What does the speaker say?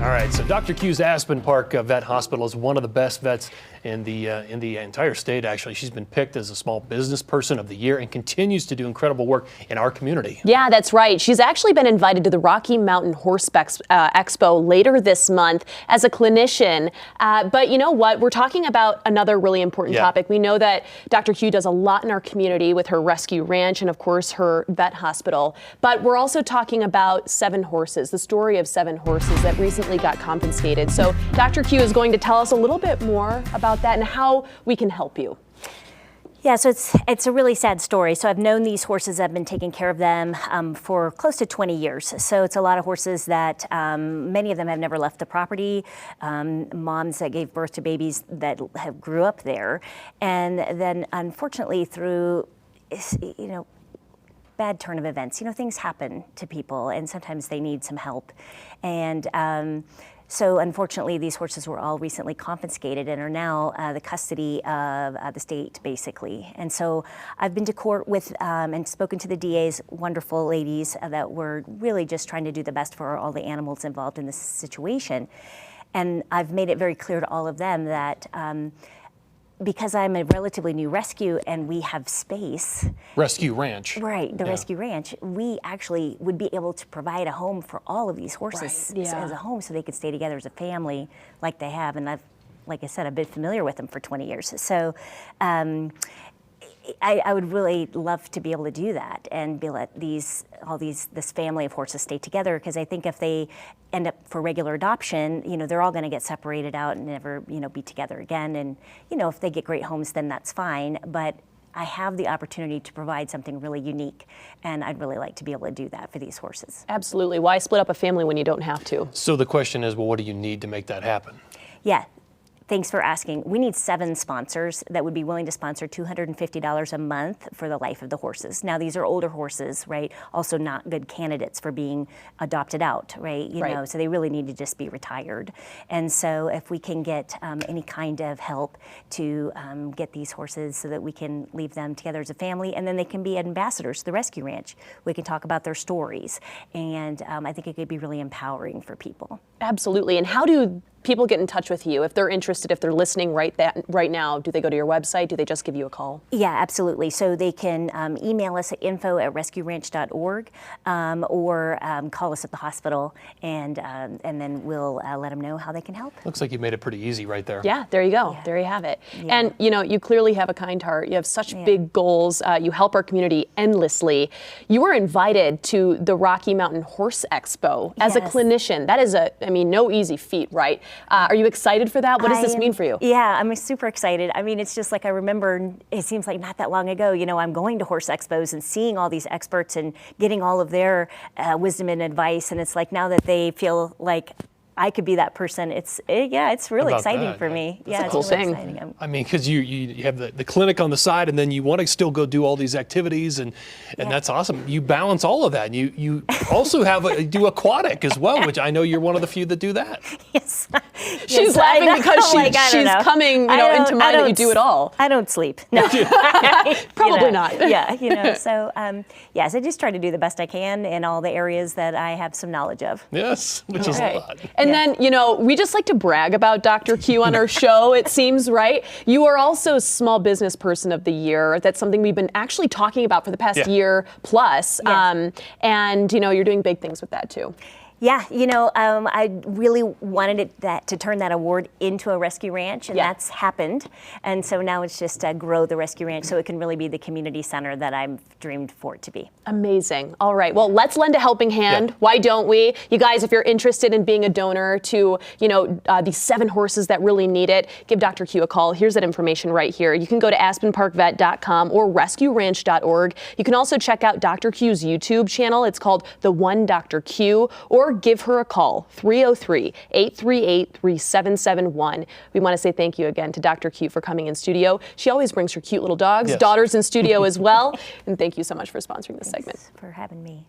All right, so Dr. Q's Aspen Park Vet Hospital is one of the best vets in the entire state, actually. She's been picked as a small business person of the year and continues to do incredible work in our community. Yeah, that's right. She's actually been invited to the Rocky Mountain Horseback Expo later this month as a clinician. But you know what? We're talking about another really important topic. We know that Dr. Q does a lot in our community with her ResqRanch and, of course, her vet hospital. But we're also talking about 7 horses, the story of 7 horses that recently got confiscated. So Dr. Q is going to tell us a little bit more about that and how we can help you. Yeah, so it's a really sad story. So I've known these horses. I've been taking care of them for close to 20 years. So it's a lot of horses that many of them have never left the property. Moms that gave birth to babies that have grew up there, and then unfortunately through bad turn of events, things happen to people, and sometimes they need some help. And so unfortunately, these horses were all recently confiscated and are now the custody of the state, basically. And so I've been to court with and spoken to the DAs, wonderful ladies that were really just trying to do the best for all the animals involved in this situation. And I've made it very clear to all of them that because I'm a relatively new rescue and we have space. ResqRanch. Right, the ResqRanch. We actually would be able to provide a home for all of these horses as a home so they could stay together as a family like they have. And like I said, I've been familiar with them for 20 years. So I would really love to be able to do that and be let this family of horses stay together, because I think if they end up for regular adoption, they're all going to get separated out and never, be together again. And, if they get great homes, then that's fine. But I have the opportunity to provide something really unique, and I'd really like to be able to do that for these horses. Absolutely. Why split up a family when you don't have to? So the question is, well, what do you need to make that happen? Yeah. Thanks for asking. We need 7 sponsors that would be willing to sponsor $250 a month for the life of the horses. Now, these are older horses, right? Also not good candidates for being adopted out, right? So they really need to just be retired. And so if we can get any kind of help to get these horses so that we can leave them together as a family, and then they can be ambassadors to the ResqRanch. We can talk about their stories. And I think it could be really empowering for people. Absolutely. And how do people get in touch with you if they're interested, if they're listening right now? Do they go to your website? Do they just give you a call? Yeah, absolutely. So they can email us at info@resqranch.org or call us at the hospital, and then we'll let them know how they can help. Looks like you made it pretty easy right there. Yeah, there you go. Yeah. There you have it. Yeah. And you clearly have a kind heart. You have such big goals. You help our community endlessly. You were invited to the Rocky Mountain Horse Expo as a clinician. That is no easy feat, right? Are you excited for that? What does this mean for you? Yeah, I'm super excited. I mean, it's just like I remember, it seems like not that long ago, I'm going to horse expos and seeing all these experts and getting all of their wisdom and advice. And it's like now that they feel like I could be that person. It's really exciting for me. That's a cool thing. Exciting. I mean, because you have the clinic on the side, and then you want to still go do all these activities, and that's awesome. You balance all of that. And you also do aquatic as well, which I know you're one of the few that do that. Yes. She's laughing because she's coming into mind that you do it all. I don't sleep. No. Probably not. Yeah, so yes, I just try to do the best I can in all the areas that I have some knowledge of. Yes, which is a lot. And then, we just like to brag about Dr. Q on our show, it seems, right? You are also Small Business Person of the Year. That's something we've been actually talking about for the past year plus. Yes. And, you're doing big things with that, too. Yeah, I really wanted to turn that award into a ResqRanch, and that's happened. And so now it's just to grow the ResqRanch so it can really be the community center that I've dreamed for it to be. Amazing. All right. Well, let's lend a helping hand. Why don't we? You guys, if you're interested in being a donor to, these 7 horses that really need it, give Dr. Q a call. Here's that information right here. You can go to AspenParkVet.com or ResqRanch.org. You can also check out Dr. Q's YouTube channel. It's called The One Dr. Q, or give her a call, 303-838-3771. We want to say thank you again to Dr. Q for coming in studio. She always brings her cute little dogs, daughters in studio as well. And thank you so much for sponsoring this segment. Thanks for having me.